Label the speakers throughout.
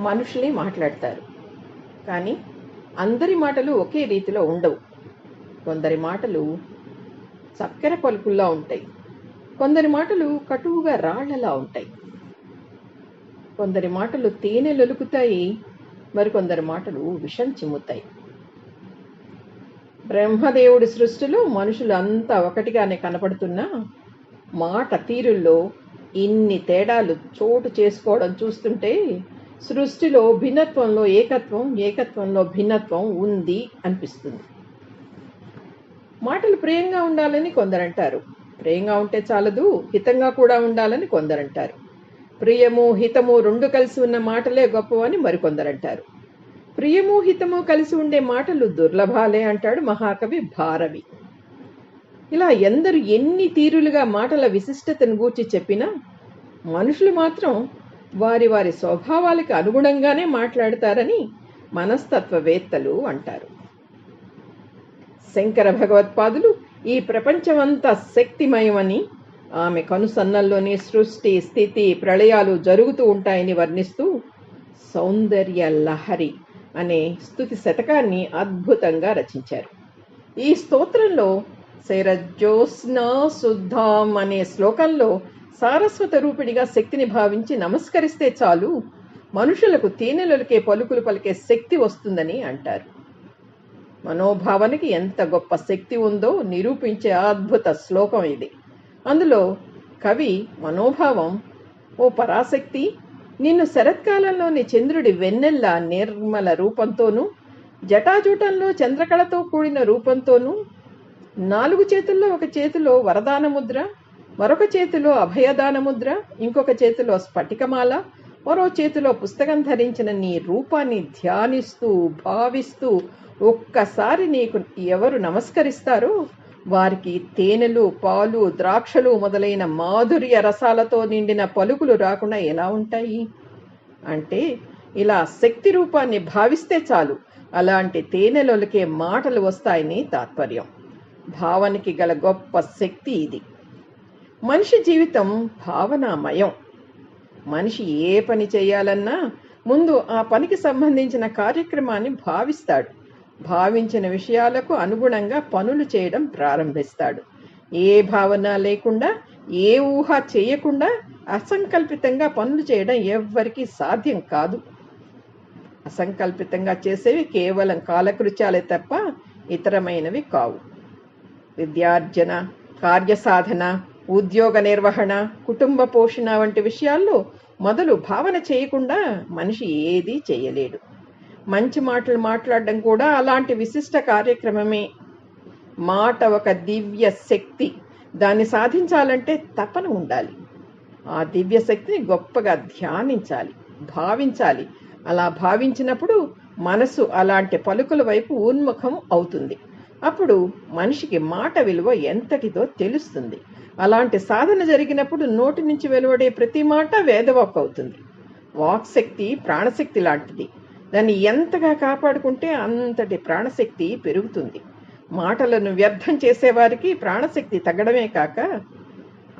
Speaker 1: మనుషులే మాట్లాడతారు. కానీ అందరి మాటలు ఒకే రీతిలో ఉండవు. కొందరి మాటలు చక్కెర పలుకుల్లా ఉంటాయి, కొందరి మాటలు కటువుగా రాళ్లలా ఉంటాయి. కొందరి మాటలు తేనె లొలుకుతాయి, మరికొందరి మాటలు విషం చిమ్ముతాయి. బ్రహ్మదేవుడి సృష్టిలో మనుషులు అంతా ఒకటిగానే కనపడుతున్నా మాట తీరుల్లో ఇన్ని తేడాలు చోటు చేసుకోవడం చూస్తుంటే సృష్టిలో భిన్నత్వంలో ఏకత్వం, ఏకత్వంలో భిన్నత్వం ఉంది అనిపిస్తుంది. మాటలు ప్రియంగా ఉండాలని కొందరంటారు. ప్రియంగా ఉంటే చాలదు, హితంగా కూడా ఉండాలని కొందరంటారు. ప్రియము హితము రెండు కలిసి ఉన్న మాటలే గొప్పవని మరికొందరంటారు. ప్రియము హితము కలిసి ఉండే మాటలు దుర్లభాలే అంటాడు మహాకవి భారవి. ఇలా ఎందరు ఎన్ని తీరులుగా మాటల విశిష్టతను గూర్చి చెప్పినా మనుషులు మాత్రం వారి వారి స్వభావాలకు అనుగుణంగానే మాట్లాడతారని మనస్తత్వవేత్తలు అంటారు. శంకర భగవత్పాదులు ఈ ప్రపంచమంతా శక్తిమయమని, ఆమె కనుసన్నల్లోనే సృష్టి స్థితి ప్రళయాలు జరుగుతూ ఉంటాయని వర్ణిస్తూ సౌందర్య లహరి అనే స్తుతి శతకాన్ని అద్భుతంగా రచించారు. ఈ స్తోత్రంలో శరజ్యోత్స్నా శుద్ధాం అనే శ్లోకంలో సారస్వత రూపిడిగా శక్తిని భావించి నమస్కరిస్తే చాలు మనుషులకు తేనెలొలికే పలుకులు పలికే శక్తి వస్తుందని అంటారు. మనోభావనకి ఎంత గొప్ప శక్తి ఉందో నిరూపించే అద్భుత శ్లోకం ఇది. అందులో కవి మనోభావం, ఓ పరాశక్తి, నిన్ను శరత్కాలంలోని చంద్రుడి వెన్నెల్ల నిర్మల రూపంతోనూ, జటాజూటంలో చంద్రకళతో కూడిన రూపంతోనూ, 4 చేతుల్లో ఒక చేతిలో వరదాన ముద్ర, మరొక చేతిలో అభయదాన ముద్ర, ఇంకొక చేతిలో స్ఫటికమాల, మరో చేతిలో పుస్తకం ధరించిన నీ రూపాన్ని ధ్యానిస్తూ భావిస్తూ ఒక్కసారి నీకు ఎవరు నమస్కరిస్తారో వారికి తేనెలు పాలు ద్రాక్షలు మొదలైన మాధుర్య రసాలతో నిండిన పలుకులు రాకుండా ఎలా ఉంటాయి? అంటే ఇలా శక్తి రూపాన్ని భావిస్తే చాలు అలాంటి తేనెలొలికే మాటలు వస్తాయని తాత్పర్యం. భావనకి గల గొప్ప శక్తి ఇది. మనిషి జీవితం భావనామయం. మనిషి ఏ పని చేయాలన్నా ముందు ఆ పనికి సంబంధించిన కార్యక్రమాన్ని భావిస్తాడు. భావించిన విషయాలకు అనుగుణంగా పనులు చేయడం ప్రారంభిస్తాడు. ఏ భావన లేకుండా, ఏ ఊహ చేయకుండా అసంకల్పితంగా పనులు చేయడం ఎవ్వరికీ సాధ్యం కాదు. అసంకల్పితంగా చేసేవి కేవలం కాలకృత్యాలే తప్ప ఇతరమైనవి కావు. విద్యార్జన, కార్యసాధన, ఉద్యోగ నిర్వహణ, కుటుంబ పోషణ వంటి విషయాల్లో మొదలు భావన చేయకుండా మనిషి ఏదీ చేయలేడు. మంచి మాటలు మాట్లాడడం కూడా అలాంటి విశిష్ట కార్యక్రమమే. మాట ఒక దివ్య శక్తి. దాన్ని సాధించాలంటే తపన ఉండాలి. ఆ దివ్య శక్తిని గొప్పగా ధ్యానించాలి, భావించాలి. అలా భావించినప్పుడు మనసు అలాంటి పలుకుల వైపు ఉన్ముఖం అవుతుంది. అప్పుడు మనిషికి మాట విలువ ఎంతటిదో తెలుస్తుంది. అలాంటి సాధన జరిగినప్పుడు నోటి నుంచి వెలువడే ప్రతి మాట వేదవాక్ అవుతుంది. వాక్శక్తి ప్రాణశక్తి లాంటిది. దాన్ని ఎంతగా కాపాడుకుంటే అంతటి ప్రాణశక్తి పెరుగుతుంది. మాటలను వ్యర్థం చేసేవారికి ప్రాణశక్తి తగ్గడమే కాక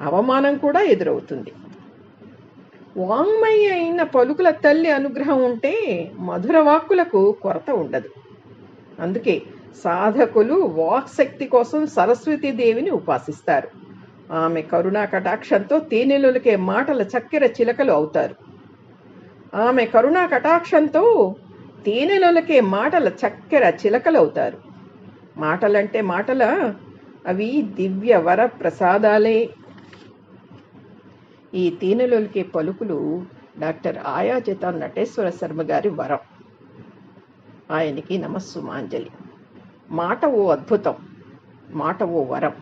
Speaker 1: అవమానం కూడా ఎదురవుతుంది. వాంగ్మయ అయిన పలుకుల తల్లి అనుగ్రహం ఉంటే మధుర వాక్కులకు కొరత ఉండదు. అందుకే సాధకులు వాక్శక్తి కోసం సరస్వతీదేవిని ఉపాసిస్తారు. ఆమె కరుణా కటాక్షంతో తేనెలొలికే మాటల చక్కెర చిలకలు అవుతారు. ఆమె కరుణా కటాక్షంతో తేనెలొలికే మాటల చక్కెర చిలకలవుతారు. మాటలంటే మాటల, అవి దివ్య వర ప్రసాదాలే. ఈ తేనెలొలికే పలుకులు డాక్టర్ ఆయాచిత నటేశ్వర శర్మ గారి వరం. ఆయనకి నమస్సుమాంజలి. మాట ఓ అద్భుతం, మాట ఓ వరం,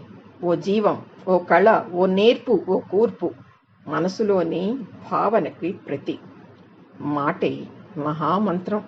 Speaker 1: ఓ జీవం, ఓ కళ, ఓ నేర్పు, ఓ కూర్పు, మనసులోని భావనకి ప్రతి. మాటే మహామంత్రం.